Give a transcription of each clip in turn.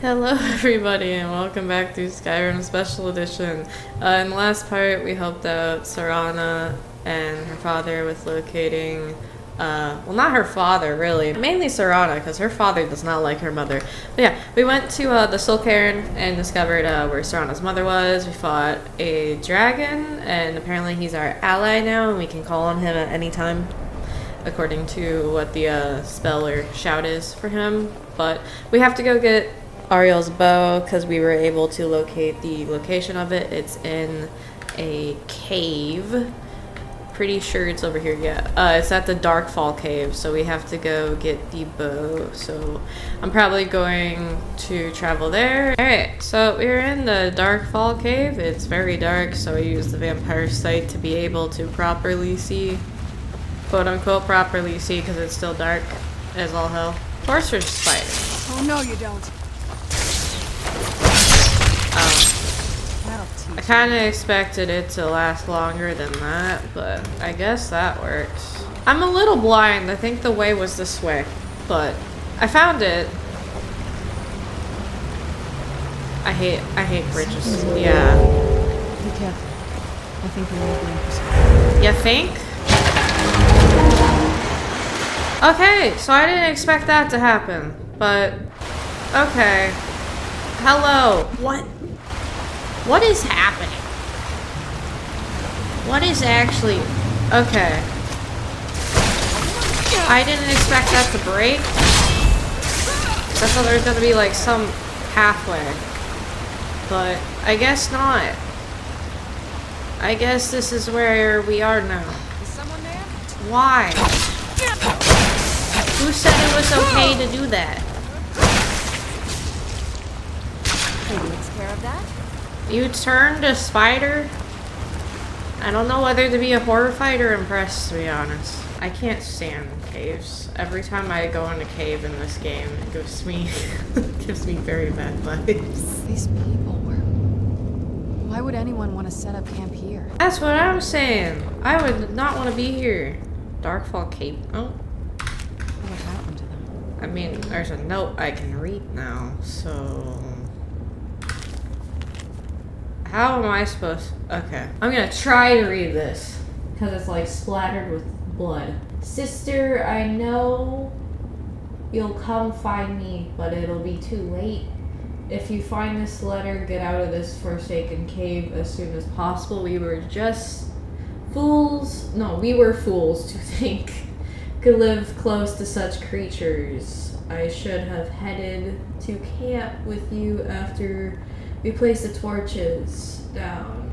Hello everybody and welcome back to Skyrim Special Edition. In the last part we helped out Serana and her father with locating, well not her father really, mainly Serana because her father does not like her mother. But yeah, we went to the Soul Cairn and discovered where Serana's mother was. We fought a dragon and apparently he's our ally now and we can call on him at any time according to what the spell or shout is for him. But we have to go get Auriel's bow because we were able to locate the location of it. It's in a cave. Pretty sure it's over here. Yeah, it's at the Darkfall Cave, so we have to go get the bow. So I'm probably going to travel there. Alright, so we're in the Darkfall Cave. It's very dark, so I use the vampire sight to be able to properly see, quote unquote properly see, because it's still dark as all hell. Of course there's spiders. Oh no you don't. I kind of expected it to last longer than that, but I guess that works. I'm a little blind. I think the way was this way, but I found it. I hate bridges. Yeah. Be careful. I think we may be in for something. You think? Okay, so I didn't expect that to happen, but okay. Hello. What is happening? What is actually... Okay. I didn't expect that to break. I thought there was gonna be like some pathway. But I guess not. I guess this is where we are now. Is someone there? Why? Who said it was okay to do that? Who takes care of that? You turned a spider? I don't know whether to be a horrified or impressed, to be honest. I can't stand caves. Every time I go in a cave in this game, it gives me very bad vibes. These people were... Why would anyone want to set up camp here? That's what I'm saying. I would not want to be here. Darkfall Cave. Oh. What happened to them? I mean, there's a note I can read now, so... How am I supposed to... Okay. I'm gonna try to read this. Because it's like splattered with blood. Sister, I know you'll come find me, but it'll be too late. If you find this letter, get out of this forsaken cave as soon as possible. We were just fools... No, we were fools to think could live close to such creatures. I should have headed to camp with you after... We placed the torches down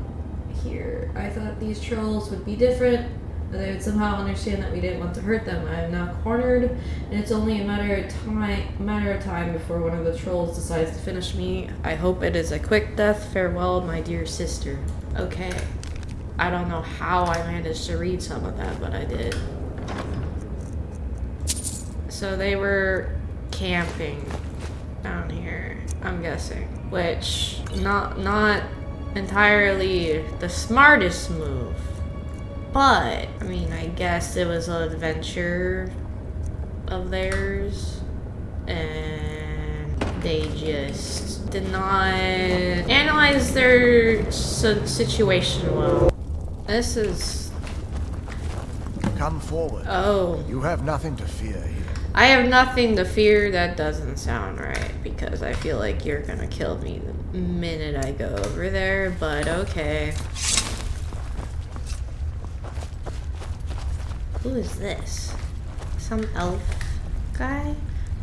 here. I thought these trolls would be different, that they would somehow understand that we didn't want to hurt them. I am now cornered, and it's only a matter of time before one of the trolls decides to finish me. I hope it is a quick death. Farewell, my dear sister. Okay. I don't know how I managed to read some of that, but I did. So they were camping down here, I'm guessing. Which, not entirely the smartest move. But, I mean, I guess it was an adventure of theirs. And they just did not analyze their situation well. This is... Come forward. Oh. You have nothing to fear here. I have nothing to fear. That doesn't sound right because I feel like you're gonna kill me the minute I go over there, but okay. Who is this? Some elf guy?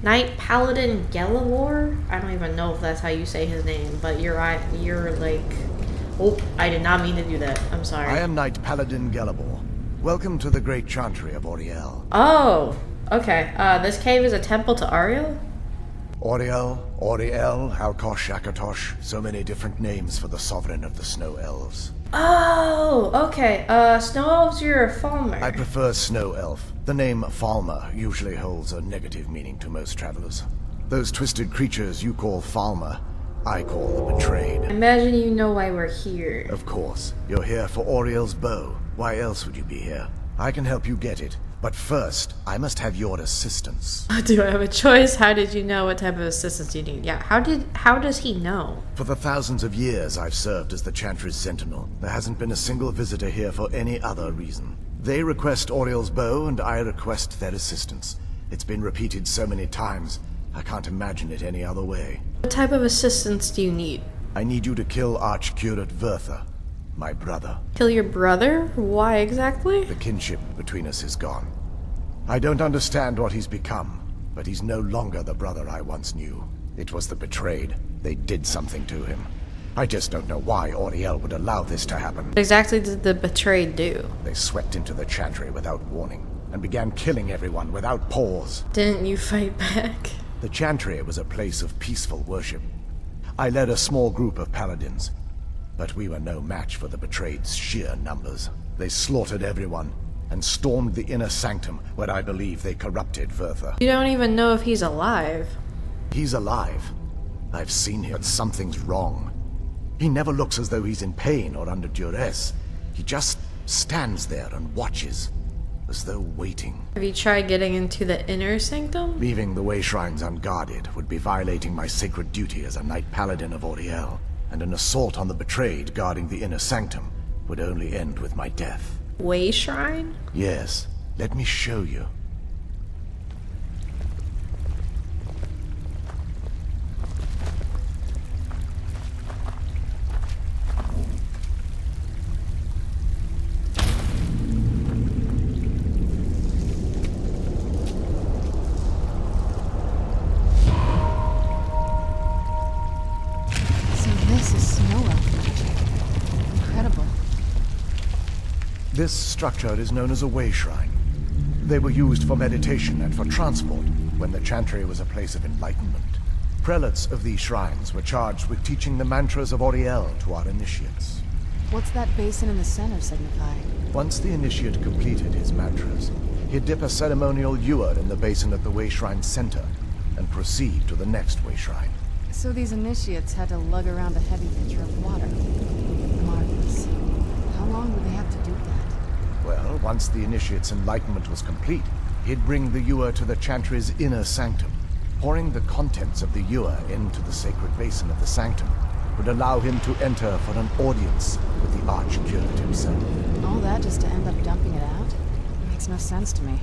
Knight Paladin Gelebor? I don't even know if that's how you say his name, but you're like... Oh, I did not mean to do that. I'm sorry. I am Knight Paladin Gelebor. Welcome to the great chantry of Auriel. Oh! Okay, this cave is a temple to Auriel? Auriel, Auriel, Halkosh, Akatosh, so many different names for the sovereign of the snow elves. Oh, okay. Snow elves, you're a Falmer. I prefer snow elf. The name Falmer usually holds a negative meaning to most travelers. Those twisted creatures you call Falmer, I call the betrayed. Imagine you know why we're here. Of course. You're here for Auriel's bow. Why else would you be here? I can help you get it, But first, I must have your assistance. Do I have a choice? How did you know what type of assistance you need? Yeah, how does he know? For the thousands of years I've served as the Chantry's sentinel, there hasn't been a single visitor here for any other reason. They request Auriel's bow, and I request their assistance. It's been repeated so many times, I can't imagine it any other way. What type of assistance do you need? I need you to kill Arch-Curate Vyrthur, my brother. Kill your brother? Why exactly? The kinship between us is gone. I don't understand what he's become, but he's no longer the brother I once knew. It was the betrayed. They did something to him. I just don't know why Auriel would allow this to happen. What exactly did the betrayed do? They swept into the Chantry without warning, and began killing everyone without pause. Didn't you fight back? The Chantry was a place of peaceful worship. I led a small group of paladins, but we were no match for the betrayed's sheer numbers. They slaughtered everyone, and stormed the inner sanctum where I believe they corrupted Vyrthur. You don't even know if he's alive. He's alive. I've seen him, but something's wrong. He never looks as though he's in pain or under duress. He just stands there and watches, as though waiting. Have you tried getting into the inner sanctum? Leaving the wayshrines unguarded would be violating my sacred duty as a knight paladin of Auriel, and an assault on the betrayed guarding the inner sanctum would only end with my death. Wayshrine? Yes, let me show you. This structure is known as a wayshrine. They were used for meditation and for transport when the Chantry was a place of enlightenment. Prelates of these shrines were charged with teaching the mantras of Auriel to our initiates. What's that basin in the center signify? Once the initiate completed his mantras, he'd dip a ceremonial ewer in the basin at the wayshrine's center and proceed to the next wayshrine. So these initiates had to lug around a heavy pitcher of water. Marvelous. How long would they have to do that? Well, once the initiate's enlightenment was complete, he'd bring the ewer to the Chantry's inner sanctum. Pouring the contents of the ewer into the sacred basin of the sanctum would allow him to enter for an audience with the Arch-Curate himself. All that just to end up dumping it out? It makes no sense to me.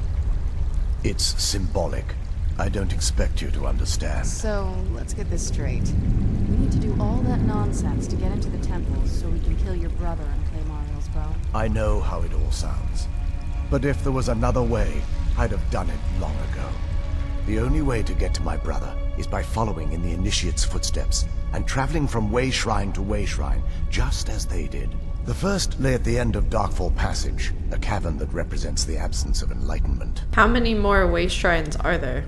It's symbolic. I don't expect you to understand. So, let's get this straight. We need to do all that nonsense to get into the temple so we can kill your brother and claim Auriel's bow. I know how it all sounds. But if there was another way, I'd have done it long ago. The only way to get to my brother is by following in the initiate's footsteps and traveling from wayshrine to wayshrine, just as they did. The first lay at the end of Darkfall Passage, a cavern that represents the absence of enlightenment. How many more wayshrines are there?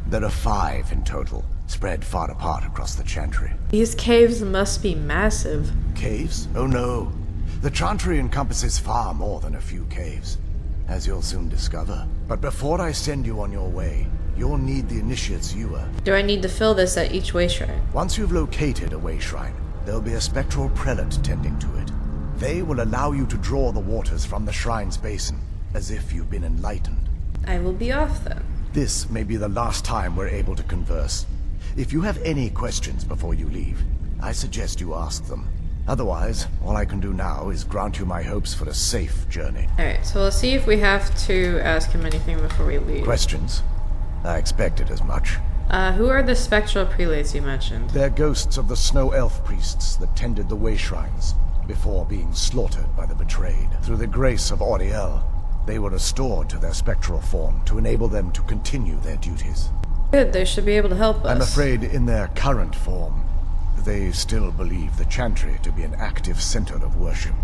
There are 5 in total, spread far apart across the Chantry. These caves must be massive. Caves? Oh no. The Chantry encompasses far more than a few caves, as you'll soon discover. But before I send you on your way, you'll need the initiate's ewer. Do I need to fill this at each wayshrine? Once you've located a wayshrine, there'll be a spectral prelate tending to it. They will allow you to draw the waters from the shrine's basin, as if you've been enlightened. I will be off then. This may be the last time we're able to converse. If you have any questions before you leave, I suggest you ask them. Otherwise, all I can do now is grant you my hopes for a safe journey. Alright, so let's see if we have to ask him anything before we leave. Questions? I expected as much. Who are the spectral prelates you mentioned? They're ghosts of the snow elf priests that tended the wayshrines before being slaughtered by the betrayed. Through the grace of Auriel, they were restored to their spectral form to enable them to continue their duties. Good, they should be able to help us. I'm afraid in their current form, they still believe the Chantry to be an active center of worship.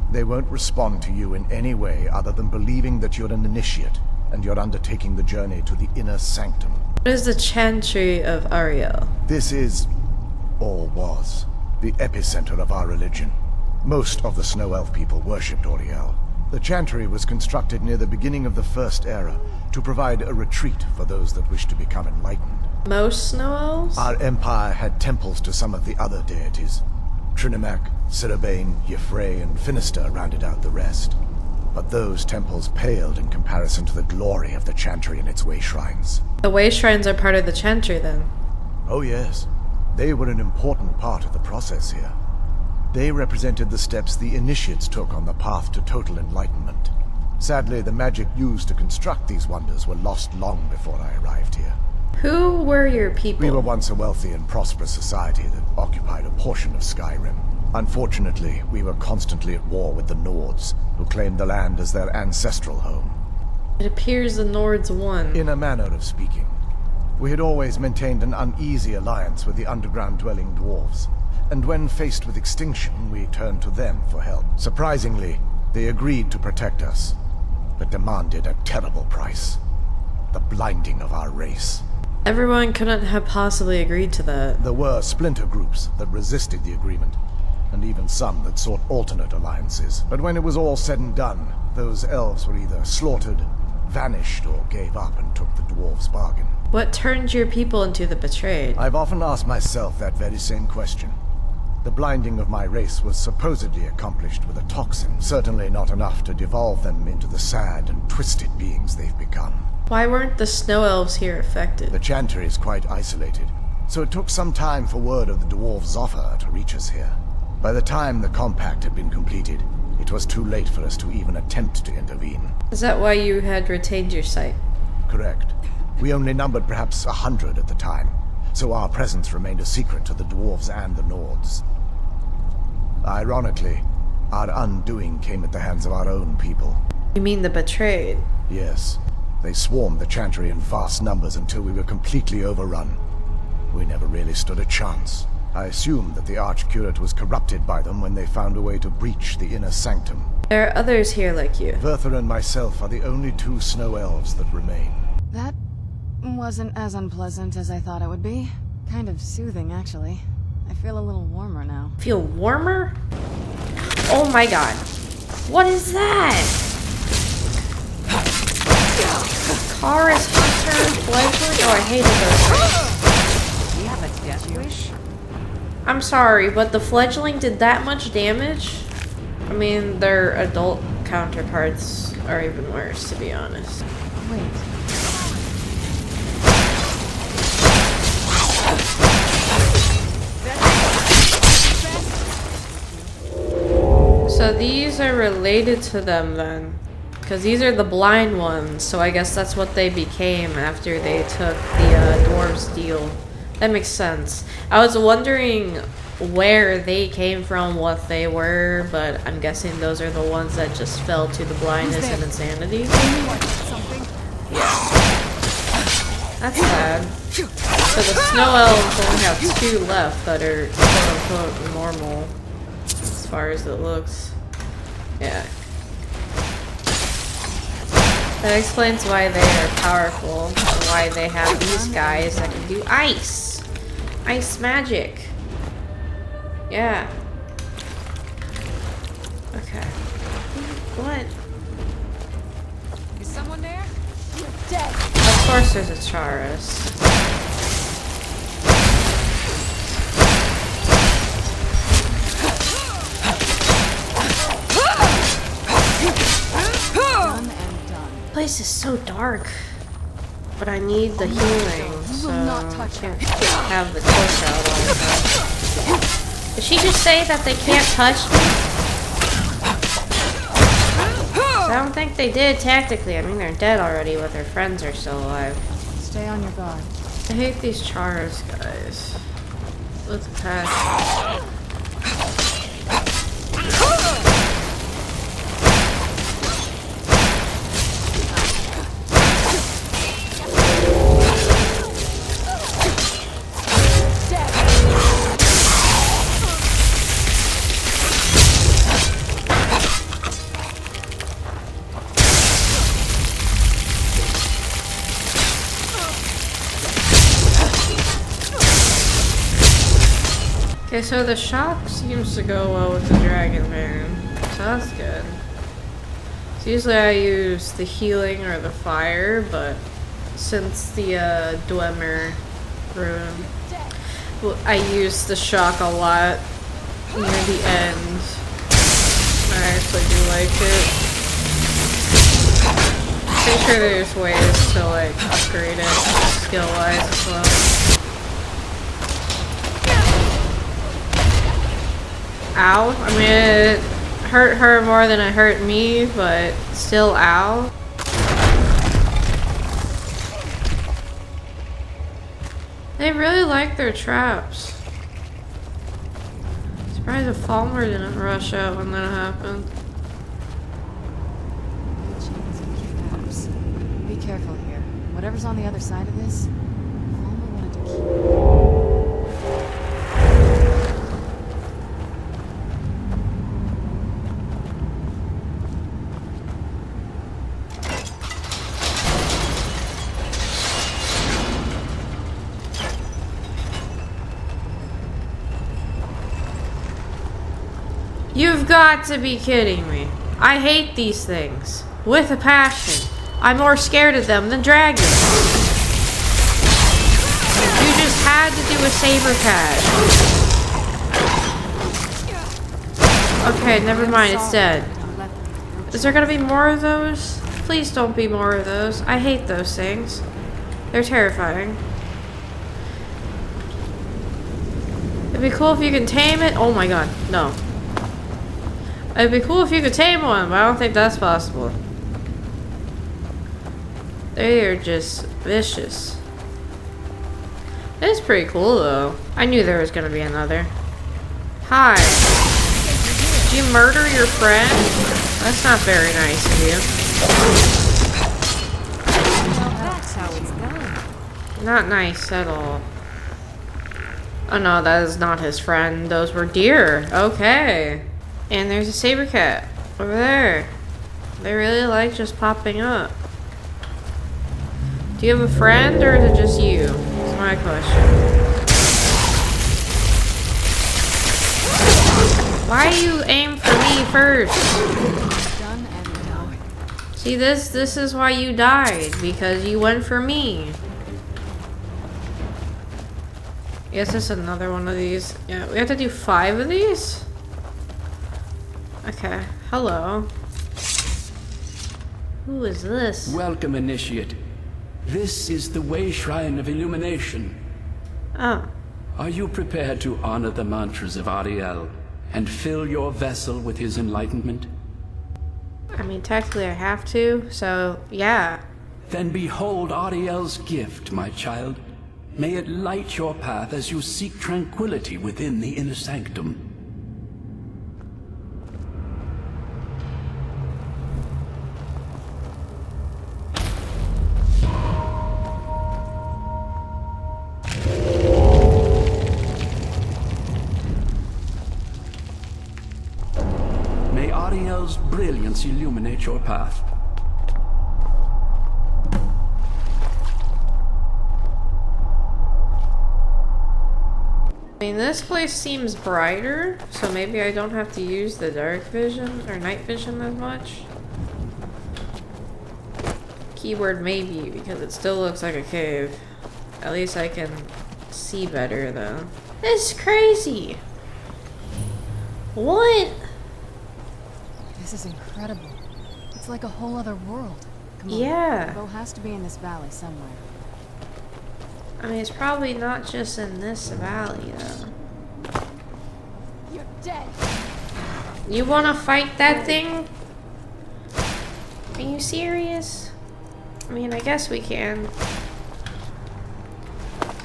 They won't respond to you in any way other than believing that you're an initiate and you're undertaking the journey to the inner sanctum. What is the Chantry of Auriel? This is, or was, the epicenter of our religion. Most of the Snow Elf people worshipped Auriel. The Chantry was constructed near the beginning of the First Era to provide a retreat for those that wished to become enlightened. Most snow elves? Our empire had temples to some of the other deities. Trinimac, Ciribane, Yffrey, and Finister rounded out the rest. but those temples paled in comparison to the glory of the Chantry and its wayshrines. The wayshrines are part of the Chantry, then? Oh yes, they were an important part of the process here. They represented the steps the initiates took on the path to total enlightenment. Sadly, the magic used to construct these wonders were lost long before I arrived here. Who were your people? We were once a wealthy and prosperous society that occupied a portion of Skyrim. Unfortunately, we were constantly at war with the Nords, who claimed the land as their ancestral home. It appears the Nords won. In a manner of speaking. We had always maintained an uneasy alliance with the underground-dwelling dwarves, and when faced with extinction, we turned to them for help. Surprisingly, they agreed to protect us, but demanded a terrible price. The blinding of our race. Everyone couldn't have possibly agreed to that. There were splinter groups that resisted the agreement, and even some that sought alternate alliances. But when it was all said and done, those elves were either slaughtered, vanished, or gave up and took the dwarves' bargain. What turned your people into the betrayed? I've often asked myself that very same question. The blinding of my race was supposedly accomplished with a toxin, certainly not enough to devolve them into the sad and twisted beings they've become. Why weren't the snow elves here affected? The Chantry is quite isolated, so it took some time for word of the dwarves' offer to reach us here. By the time the compact had been completed, it was too late for us to even attempt to intervene. Is that why you had retained your sight? Correct. We only numbered perhaps 100 at the time, so our presence remained a secret to the dwarves and the Nords. Ironically, our undoing came at the hands of our own people. You mean the betrayed? Yes. They swarmed the Chantry in vast numbers until we were completely overrun. We never really stood a chance. I assumed that the Arch-Curate was corrupted by them when they found a way to breach the inner sanctum. There are others here like you. Vyrthur and myself are the only two snow elves that remain. That wasn't as unpleasant as I thought it would be. Kind of soothing, actually. I feel a little warmer now. Feel warmer? Oh my god. What is that? Chorus Hunter, Fledgling? Oh, I hated those things. We have a death wish? I'm sorry, but the Fledgling did that much damage? I mean, their adult counterparts are even worse, to be honest. Wait. So these are related to them then. Because these are the blind ones, so I guess that's what they became after they took the dwarves' deal. That makes sense. I was wondering where they came from, what they were, but I'm guessing those are the ones that just fell to the blindness and insanity. Yeah. That's sad. So the snow elves only have 2 left that are quote-unquote normal, as far as it looks. Yeah. That explains why they are powerful, and why they have these guys that can do ice! Ice magic! Yeah. Okay. What? Is someone there? You're dead! Of course there's a Charis. This place is so dark, but I need the healing, so I can't have the torch out all the time. Did she just say that they can't touch me? I don't think they did, tactically. I mean, they're dead already, but their friends are still alive. Stay on your guard. I hate these Charis guys. Let's attack. Okay, so the shock seems to go well with the dragon man, so that's good. So usually I use the healing or the fire, but since the Dwemer room, well, I use the shock a lot near the end. I actually do like it. Pretty sure there's ways to like upgrade it skill-wise as well. Ow. I mean, it hurt her more than it hurt me, but still ow. They really like their traps. Surprised if Falmer didn't rush out when that happened. Be careful here. Whatever's on the other side of this, Falmer wanted to keep. You've got to be kidding me. I hate these things. With a passion. I'm more scared of them than dragons. You just had to do a saber catch. Okay, never mind, it's dead. Is there gonna be more of those? Please don't be more of those. I hate those things. They're terrifying. It'd be cool if you can tame it. Oh my god, no. It'd be cool if you could tame one, but I don't think that's possible. They are just vicious. It's pretty cool though. I knew there was gonna be another. Hi. Did you murder your friend? That's not very nice of you. That's how it's done. Not nice at all. Oh no, that is not his friend. Those were deer. Okay. And there's a saber cat over there. They really like just popping up. Do you have a friend or is it just you? That's my question. Why do you aim for me first? Done and done. See, this is why you died, because you went for me. Yes, it's another one of these. Yeah, we have to do 5 of these? Okay, hello. Who is this? Welcome, Initiate. This is the Wayshrine of Illumination. Oh. Are you prepared to honor the mantras of Auriel and fill your vessel with his enlightenment? I mean, technically I have to, so yeah. Then behold Auriel's gift, my child. May it light your path as you seek tranquility within the inner sanctum. May Auriel's brilliance illuminate your path. I mean, this place seems brighter, so maybe I don't have to use the dark vision or night vision as much. Keyword maybe, because it still looks like a cave. At least I can see better though. This is crazy. What? This is incredible. It's like a whole other world. Come on. Yeah. The bow has to be in this valley somewhere. I mean, it's probably not just in this valley though. You're dead. You wanna fight that thing? Are you serious? I mean, I guess we can.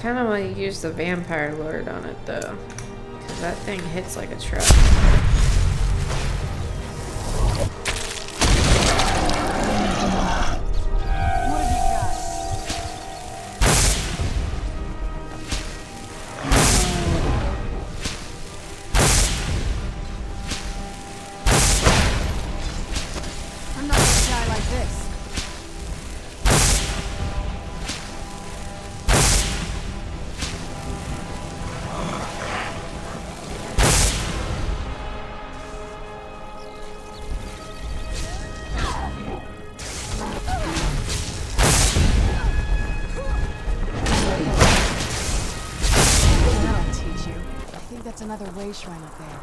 Kind of want to use the vampire lord on it though, because that thing hits like a truck. What have you got? I'm not gonna die like this. That'll teach you. I think that's another wayshrine up there.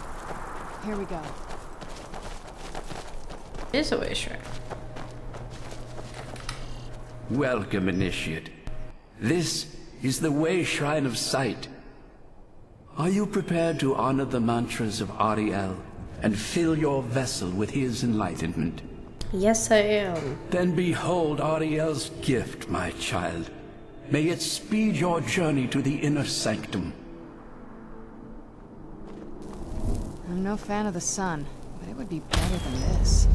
Here we go. It is a way shrine. Welcome, Initiate. This is the Wayshrine of Sight. Are you prepared to honor the mantras of Auriel and fill your vessel with his enlightenment? Yes, I am. Then behold Auriel's gift, my child. May it speed your journey to the inner sanctum. I'm no fan of the sun, but it would be better than this.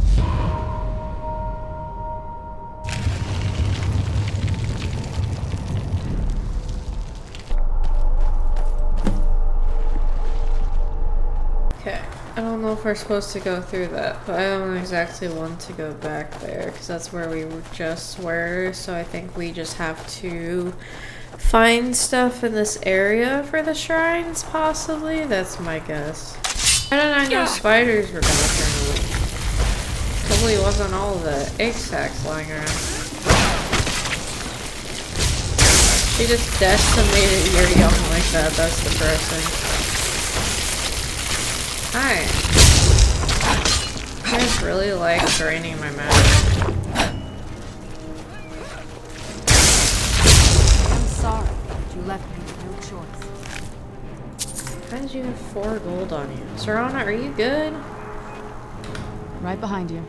Okay, I don't know if we're supposed to go through that, but I don't exactly want to go back there because that's where we just were, so I think we just have to find stuff in this area for the shrines, possibly? That's my guess. How did I know spiders were gonna turn up? Totally wasn't all the egg sacs lying around. She just decimated your young like that, that's depressing. Hi. You guys really like draining my magic. I'm sorry, but you left me with no choice. How did you have 4 gold on you? Serana, are you good? Right behind you.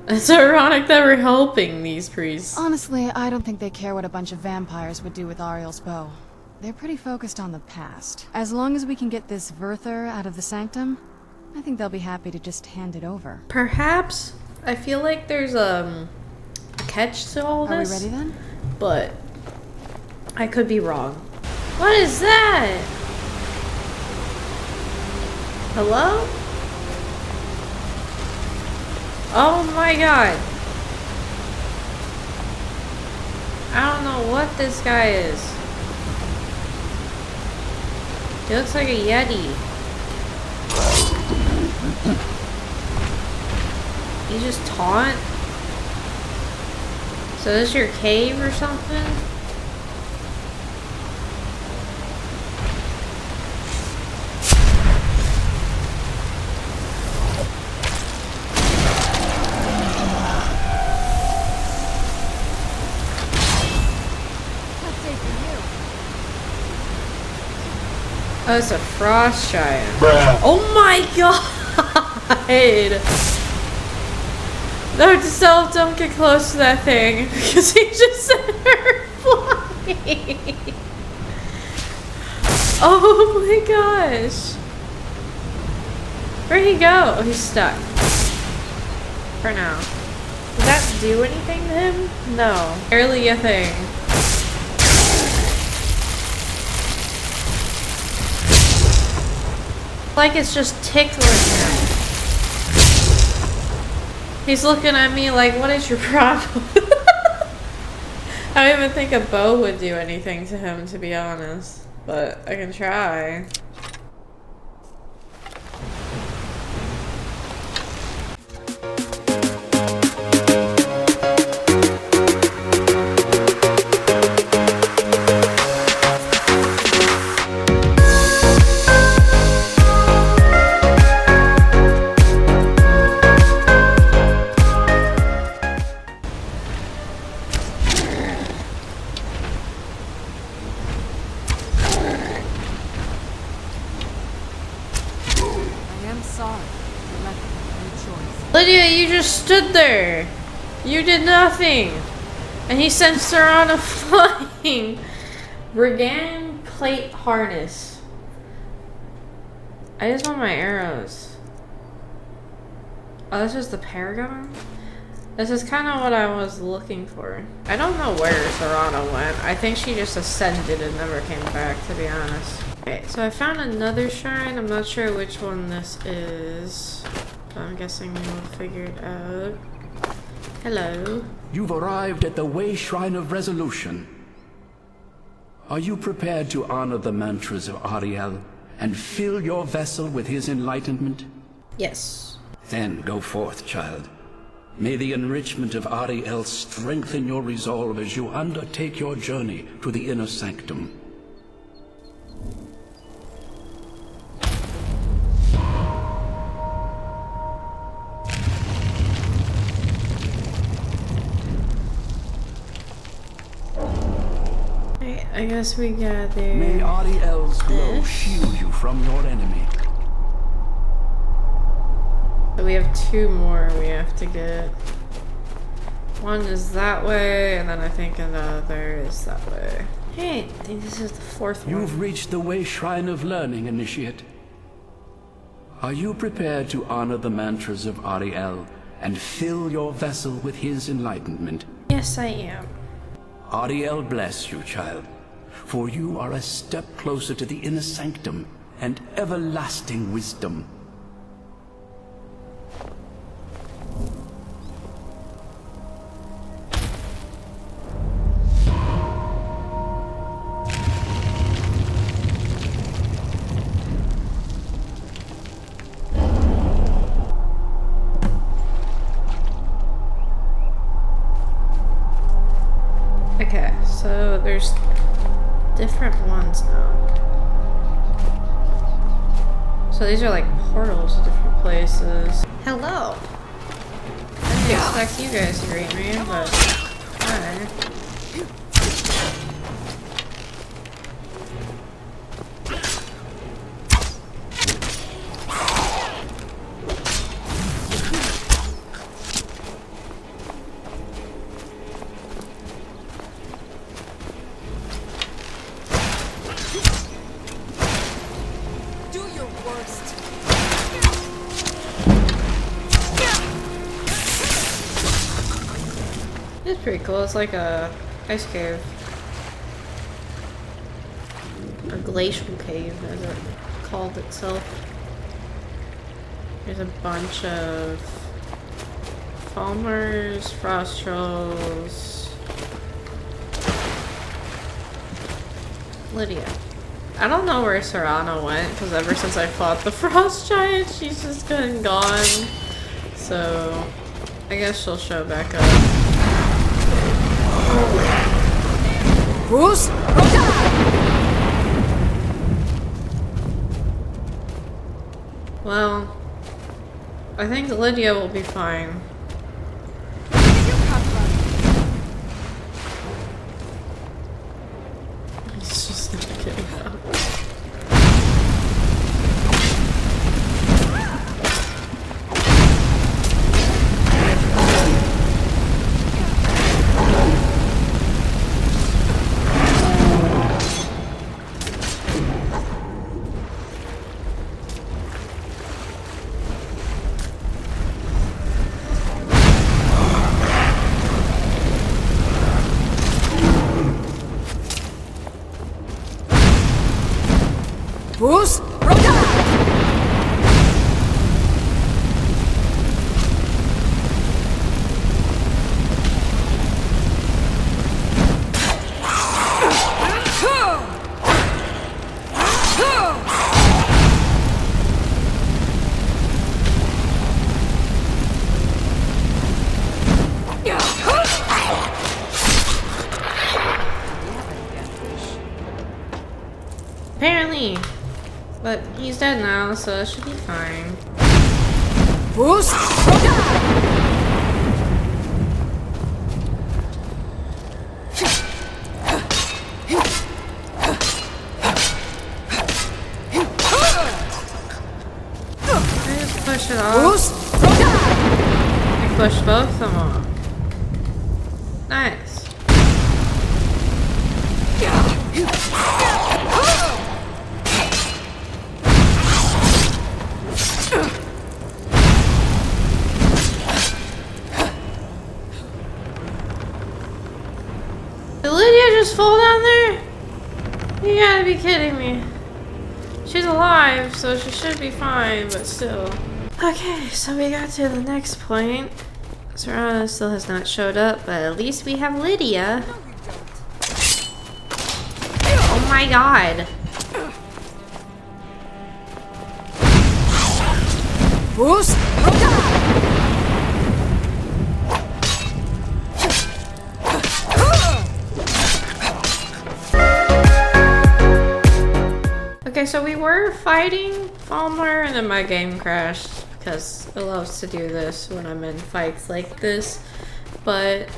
It's ironic that we're helping these priests. Honestly, I don't think they care what a bunch of vampires would do with Auriel's bow. They're pretty focused on the past. As long as we can get this Vyrthur out of the sanctum, I think they'll be happy to just hand it over. Perhaps. I feel like there's a catch to all this. Are we ready then? But I could be wrong. What is that? Hello? Oh my god. I don't know what this guy is. He looks like a yeti. You just taunt? So this is your cave or something? Oh, it's a frost giant. Bruh. Oh my god! Note to self, don't get close to that thing because he just sent her flying. Oh my gosh. Where'd he go? Oh, he's stuck. For now. Does that do anything to him? No. Barely a thing. Like it's just tickling him. He's looking at me like, what is your problem? I don't even think a bow would do anything to him, to be honest. But I can try. Lydia, you just stood there. You did nothing. And he sent Serana flying. Brigand plate harness. I just want my arrows. Oh, this is the Paragon? This is kind of what I was looking for. I don't know where Serana went. I think she just ascended and never came back, to be honest. Okay, so I found another shrine. I'm not sure which one this is. But I'm guessing we'll figure it out. Hello. You've arrived at the Wayshrine of Resolution. Are you prepared to honor the mantras of Auriel and fill your vessel with his enlightenment? Yes. Then go forth, child. May the enrichment of Auriel strengthen your resolve as you undertake your journey to the inner sanctum. I guess we gather. May Auriel's glow shield you from your enemy. So we have 2 more we have to get. One is that way, and then I think another is that way. Hey, I think this is the 4th one. You've reached the Wayshrine of Learning, Initiate. Are you prepared to honor the mantras of Auriel and fill your vessel with his enlightenment? Yes, I am. Auriel bless you, child, for you are a step closer to the inner sanctum and everlasting wisdom. Okay, so there's different ones now. So these are like portals to different places. Hello! I didn't expect you guys to greet me, but hi. It's pretty cool. It's like a ice cave. Or glacial cave, as it called itself. There's a bunch of Falmers, frost trolls. Lydia. I don't know where Serana went, because ever since I fought the frost giant, she's just been gone. So, I guess she'll show back up. Bruce? Well, I think Lydia will be fine. He's just not getting up. Bruce? Apparently. But he's dead now, so it should be fine. Bruce? I just push it off. Bruce? I pushed both of them off. Nice. Did Lydia just fall down there? You gotta be kidding me. She's alive, so she should be fine, but still. Okay, so we got to the next point. Serana still has not showed up, but at least we have Lydia. Oh my god. Bruce? Okay, so we were fighting Falmer and then my game crashed because it loves to do this when I'm in fights like this. But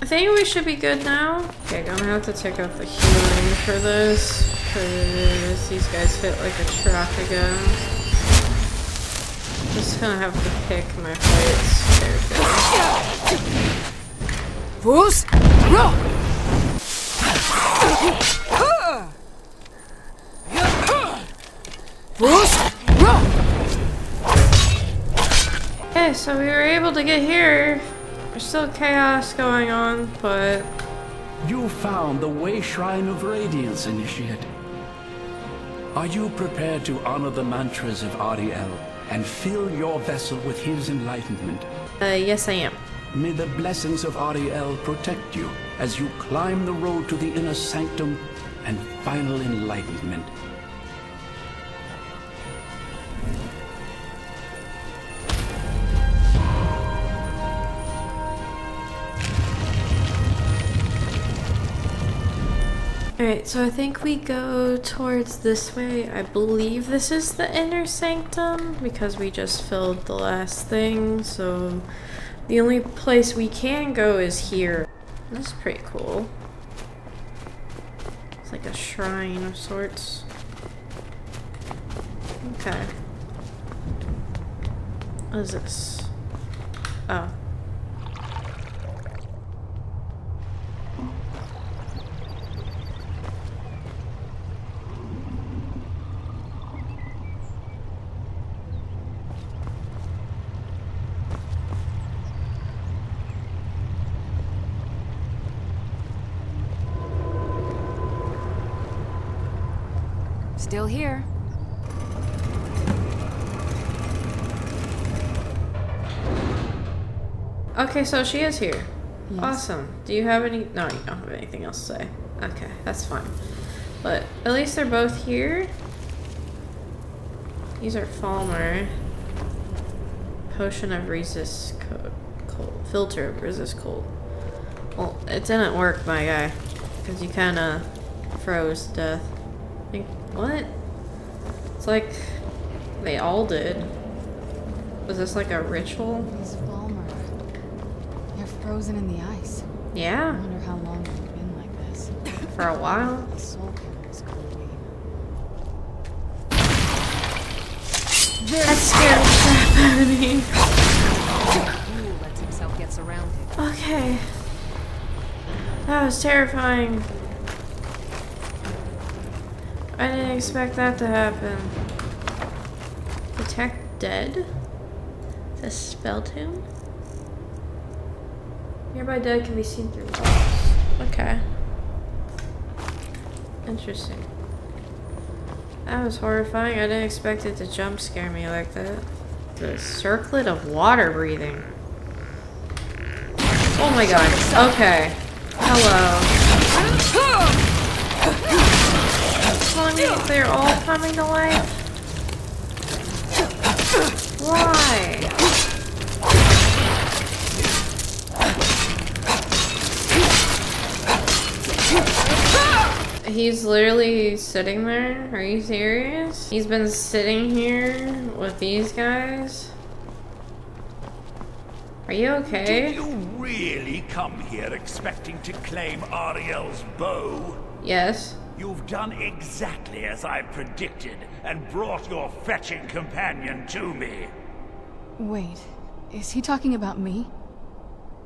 I think we should be good now. Okay, gonna have to take out the healing for this, because these guys hit like a truck again. Just gonna have to pick my fights carefully. Fools! Okay, so we were able to get here. There's still chaos going on, but... You found the Wayshrine of Radiance, Initiate. Are you prepared to honor the mantras of Auriel and fill your vessel with his enlightenment? Yes I am. May the blessings of Auriel protect you as you climb the road to the inner sanctum and final enlightenment. Alright, so I think we go towards this way. I believe this is the inner sanctum because we just filled the last thing, so the only place we can go is here. This is pretty cool. It's like a shrine of sorts. Okay. What is this? Oh. Still here. Okay, so she is here. Yes. Awesome. Do you have any... No, you don't have anything else to say. Okay, that's fine. But at least they're both here. These are Falmer. Potion of resist cold. Filter of resist cold. Well, it didn't work, my guy. Because you kind of froze to death. I think... What? It's like... They all did. Was this like a ritual? These Falmer. They're frozen in the ice. I Yeah. wonder how long they've been like this. For a while. The soul carrier's gonna be. That scared the crap out of me. Fool lets himself get surrounded. Okay. That was terrifying. I didn't expect that to happen. Detect dead? Is this spell tune? Nearby dead can be seen through walls. Okay. Interesting. That was horrifying. I didn't expect it to jump scare me like that. The circlet of water breathing. Oh my god. Okay. Hello. Telling me they're all coming to life? Why? He's literally sitting there? Are you serious? He's been sitting here with these guys? Are you okay? Did you really come here expecting to claim Auriel's bow? Yes. You've done exactly as I predicted and brought your fetching companion to me. Wait, is he talking about me?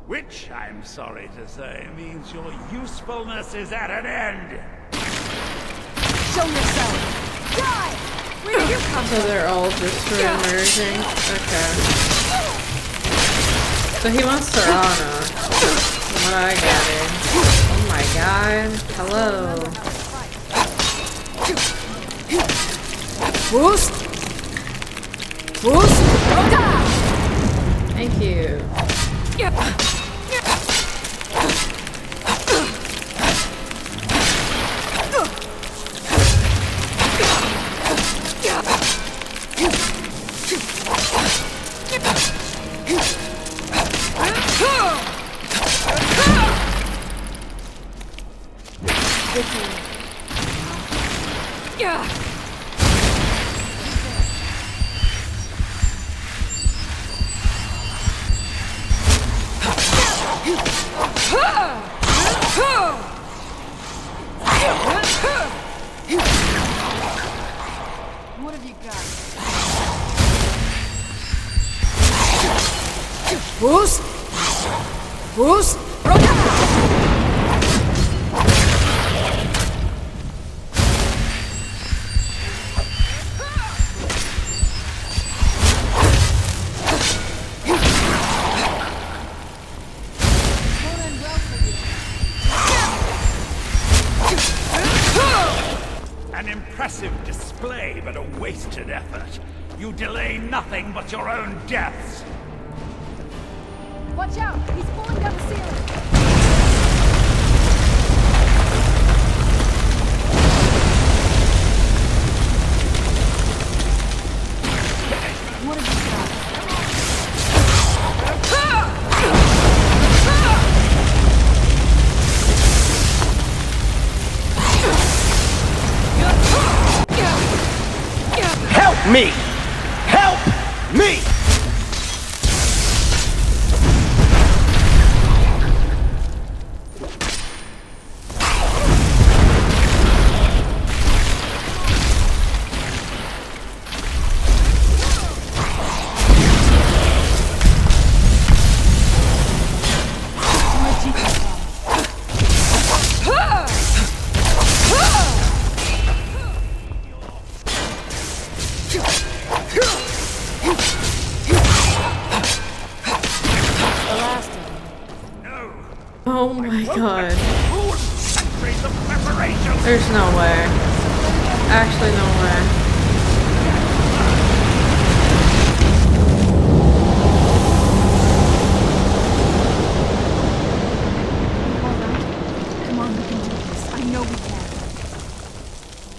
Which, I'm sorry to say, means your usefulness is at an end. Show yourself! Die! Where did you come So they're all just re-emerging? Okay. So he wants Serana. From what I gather. Oh my god. Hello. Boost! Boost! Thank you. Boost! Boost! An impressive display, but a wasted effort. You delay nothing but your own deaths. Watch out! He's falling down the ceiling! What have you done? Help me! Help me! Oh my god. Centuries of preparation. There's no way. Actually, no way. Come on, we can do this. I know we can.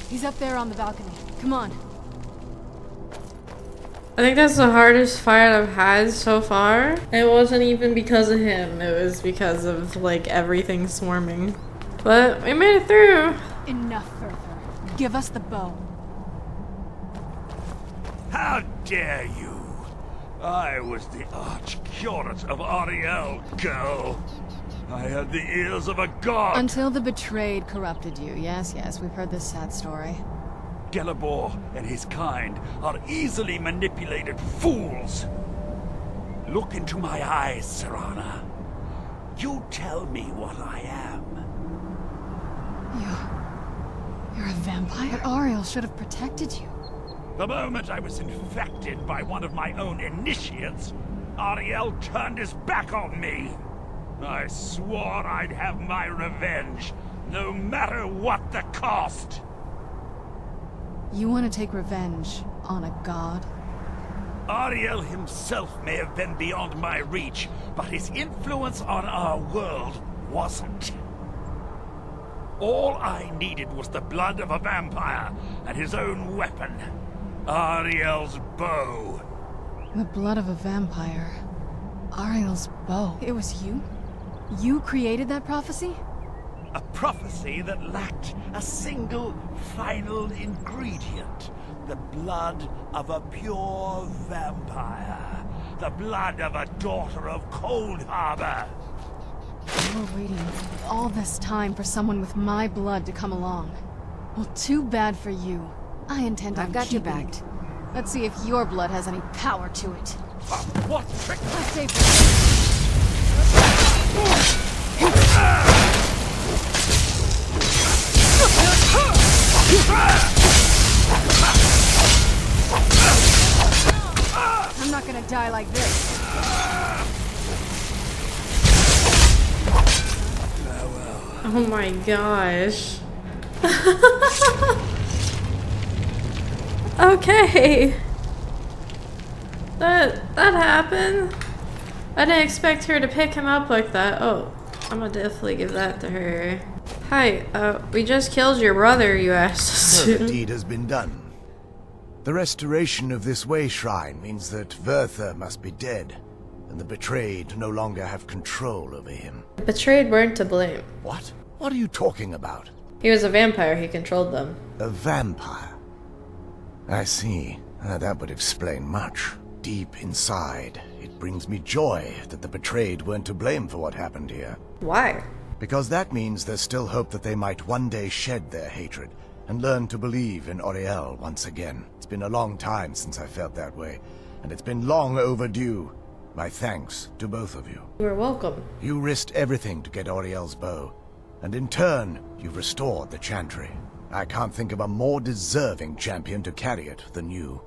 He's up there on the balcony. Come on. I think that's the hardest fight I've had so far. It wasn't even because of him. It was because of, like, everything swarming. But we made it through. Enough, Vyrthur. Give us the bow. How dare you? I was the Arch-Curate of Auriel, girl. I had the ears of a god. Until the betrayed corrupted you. Yes, we've heard this sad story. Gelebor and his kind are easily manipulated fools. Look into my eyes, Serana. You tell me what I am. You're a vampire? But Auriel should have protected you. The moment I was infected by one of my own initiates, Auriel turned his back on me. I swore I'd have my revenge, no matter what the cost. You want to take revenge on a god? Auriel himself may have been beyond my reach, but his influence on our world wasn't. All I needed was the blood of a vampire and his own weapon, Auriel's bow. The blood of a vampire. Auriel's bow. It was you? You created that prophecy? A prophecy that lacked a single final ingredient. The blood of a pure vampire. The blood of a daughter of Cold Harbor. You were waiting all this time for someone with my blood to come along. Well, too bad for you. I intend on I've got your keeping back. it. Let's see if your blood has any power to it. What trick? Let's say I'm not gonna die like this. Oh my gosh. Okay. That happened. I didn't expect her to pick him up like that. Oh, I'm gonna definitely give that to her. Hi, we just killed your brother, you asked us The to. deed has been done. The restoration of this way shrine means that Vyrthur must be dead, and the betrayed no longer have control over him. Betrayed weren't to blame. What? What are you talking about? He was a vampire, he controlled them. A vampire? I see. That would explain much. Deep inside, it brings me joy that the betrayed weren't to blame for what happened here. Why? Because that means there's still hope that they might one day shed their hatred and learn to believe in Auriel once again. It's been a long time since I felt that way, and it's been long overdue. My thanks to both of you. You're welcome. You risked everything to get Auriel's bow, and in turn, you've restored the Chantry. I can't think of a more deserving champion to carry it than you.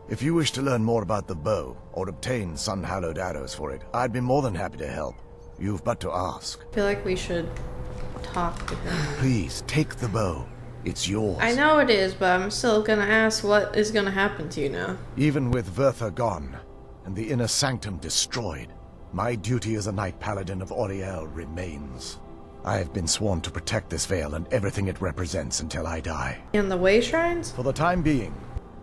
If you wish to learn more about the bow, or obtain sun-hallowed arrows for it, I'd be more than happy to help. You've but to ask. I feel like we should talk to him. Please, take the bow. It's yours. I know it is, but I'm still gonna ask what is gonna happen to you now. Even with Vyrthur gone, and the inner sanctum destroyed, my duty as a Knight Paladin of Auriel remains. I have been sworn to protect this veil and everything it represents until I die. And the wayshrines? For the time being,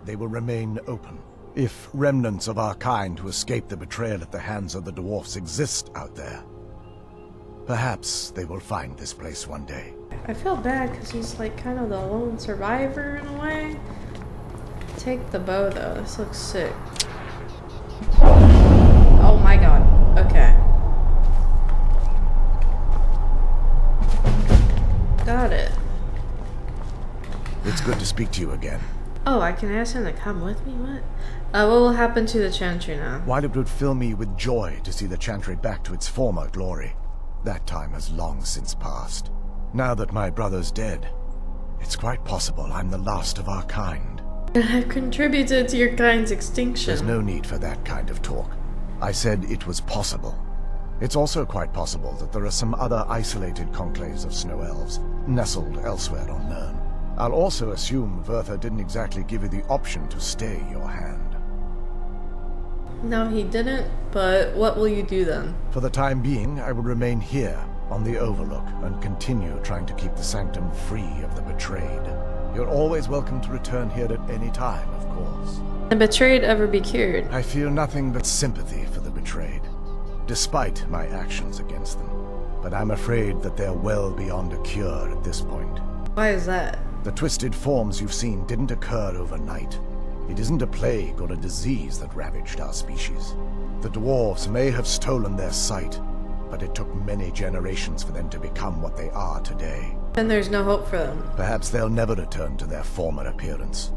they will remain open. If remnants of our kind who escaped the betrayal at the hands of the dwarfs exist out there, perhaps they will find this place one day. I feel bad because he's like kind of the lone survivor in a way. Take the bow though, this looks sick. Oh my god, okay. Got it. It's good to speak to you again. Oh, I can ask him to come with me? What will happen to the Chantry now? While it would fill me with joy to see the Chantry back to its former glory, that time has long since passed. Now that my brother's dead, it's quite possible I'm the last of our kind. I've contributed to your kind's extinction. There's no need for that kind of talk. I said it was possible. It's also quite possible that there are some other isolated conclaves of snow elves, nestled elsewhere on Nirn. I'll also assume Vyrthur didn't exactly give you the option to stay your hand. No, he didn't, but what will you do then? For the time being, I will remain here, on the Overlook, and continue trying to keep the Sanctum free of the betrayed. You're always welcome to return here at any time, of course. Can the betrayed ever be cured? I feel nothing but sympathy for the betrayed, despite my actions against them. But I'm afraid that they're well beyond a cure at this point. Why is that? The twisted forms you've seen didn't occur overnight. It isn't a plague or a disease that ravaged our species. The dwarves may have stolen their sight, but it took many generations for them to become what they are today. Then there's no hope for them. Perhaps they'll never return to their former appearance.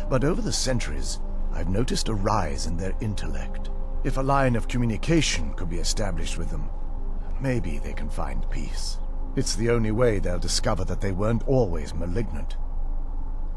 But over the centuries, I've noticed a rise in their intellect. If a line of communication could be established with them, maybe they can find peace. It's the only way they'll discover that they weren't always malignant.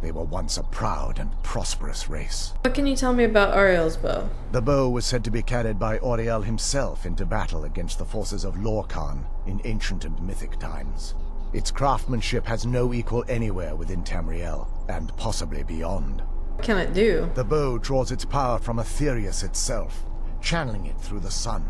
They were once a proud and prosperous race. What can you tell me about Auriel's bow? The bow was said to be carried by Auriel himself into battle against the forces of Lorkhan in ancient and mythic times. Its craftsmanship has no equal anywhere within Tamriel, and possibly beyond. What can it do? The bow draws its power from Aetherius itself, channeling it through the sun.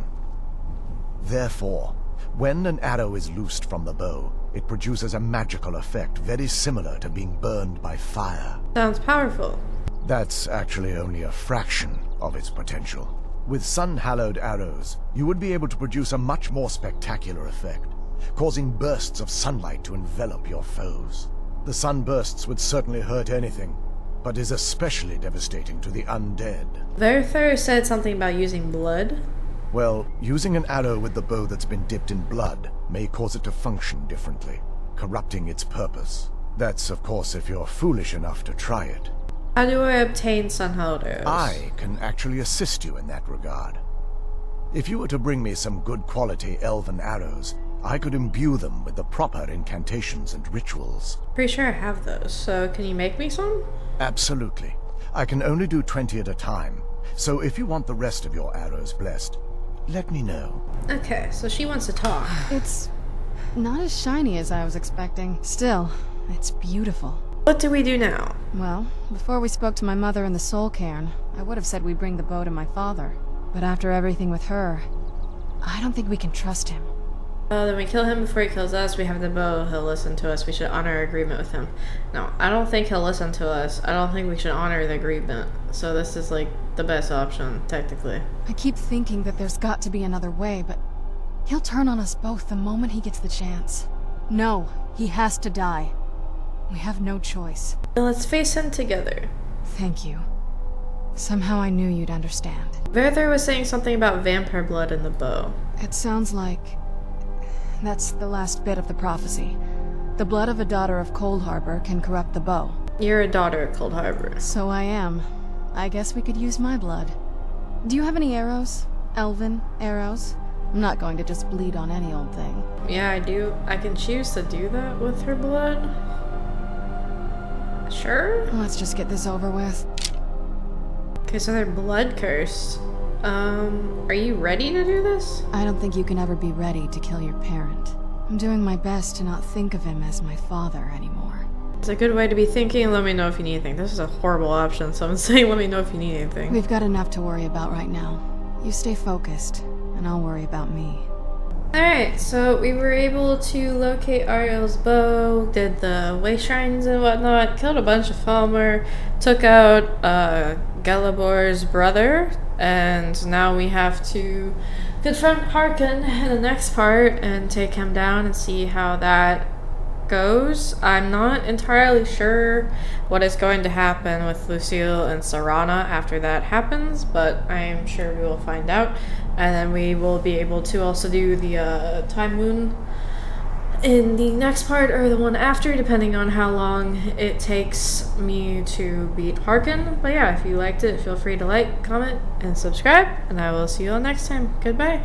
Therefore, when an arrow is loosed from the bow, it produces a magical effect very similar to being burned by fire. Sounds powerful. That's actually only a fraction of its potential. With sun-hallowed arrows, you would be able to produce a much more spectacular effect, causing bursts of sunlight to envelop your foes. The sunbursts would certainly hurt anything, but is especially devastating to the undead. Vyrthur said something about using blood. Well, using an arrow with the bow that's been dipped in blood may cause it to function differently, corrupting its purpose. That's, of course, if you're foolish enough to try it. How do I obtain sun-hallowed arrows? I can actually assist you in that regard. If you were to bring me some good quality elven arrows, I could imbue them with the proper incantations and rituals. Pretty sure I have those, so can you make me some? Absolutely. I can only do 20 at a time, so if you want the rest of your arrows blessed, let me know. Okay, so she wants to talk. It's not as shiny as I was expecting. Still, it's beautiful. What do we do now? Well, before we spoke to my mother in the Soul Cairn, I would have said we bring the bow to my father. But after everything with her, I don't think we can trust him. Then we kill him before he kills us. We have the bow. He'll listen to us. We should honor our agreement with him. No, I don't think he'll listen to us. I don't think we should honor the agreement. So this is like the best option, technically. I keep thinking that there's got to be another way, but he'll turn on us both the moment he gets the chance. No, he has to die. We have no choice. Then let's face him together. Thank you. Somehow I knew you'd understand. Vyrthur was saying something about vampire blood in the bow. It sounds like that's the last bit of the prophecy. The blood of a daughter of Cold Harbor can corrupt the bow. You're a daughter of Cold Harbor. So I am. I guess we could use my blood. Do you have any arrows? Elven arrows? I'm not going to just bleed on any old thing. Yeah, I do. I can choose to do that with her blood. Sure. Let's just get this over with. Okay, so they're blood cursed. Are you ready to do this? I don't think you can ever be ready to kill your parent. I'm doing my best to not think of him as my father anymore. It's a good way to be thinking. Let me know if you need anything. This is a horrible option, so I'm saying let me know if you need anything. We've got enough to worry about right now. You stay focused, and I'll worry about me. Alright, so we were able to locate Auriel's bow, did the wayshrines and whatnot, killed a bunch of Falmer, took out Gelebor's brother, and now we have to confront Harkin in the next part and take him down and see how that goes. I'm not entirely sure what is going to happen with Lucille and Serana after that happens, but I am sure we will find out. And then we will be able to also do the time moon in the next part or the one after, depending on how long it takes me to beat Harkin. But yeah, if you liked it, feel free to like, comment, and subscribe, and I will see you all next time. Goodbye.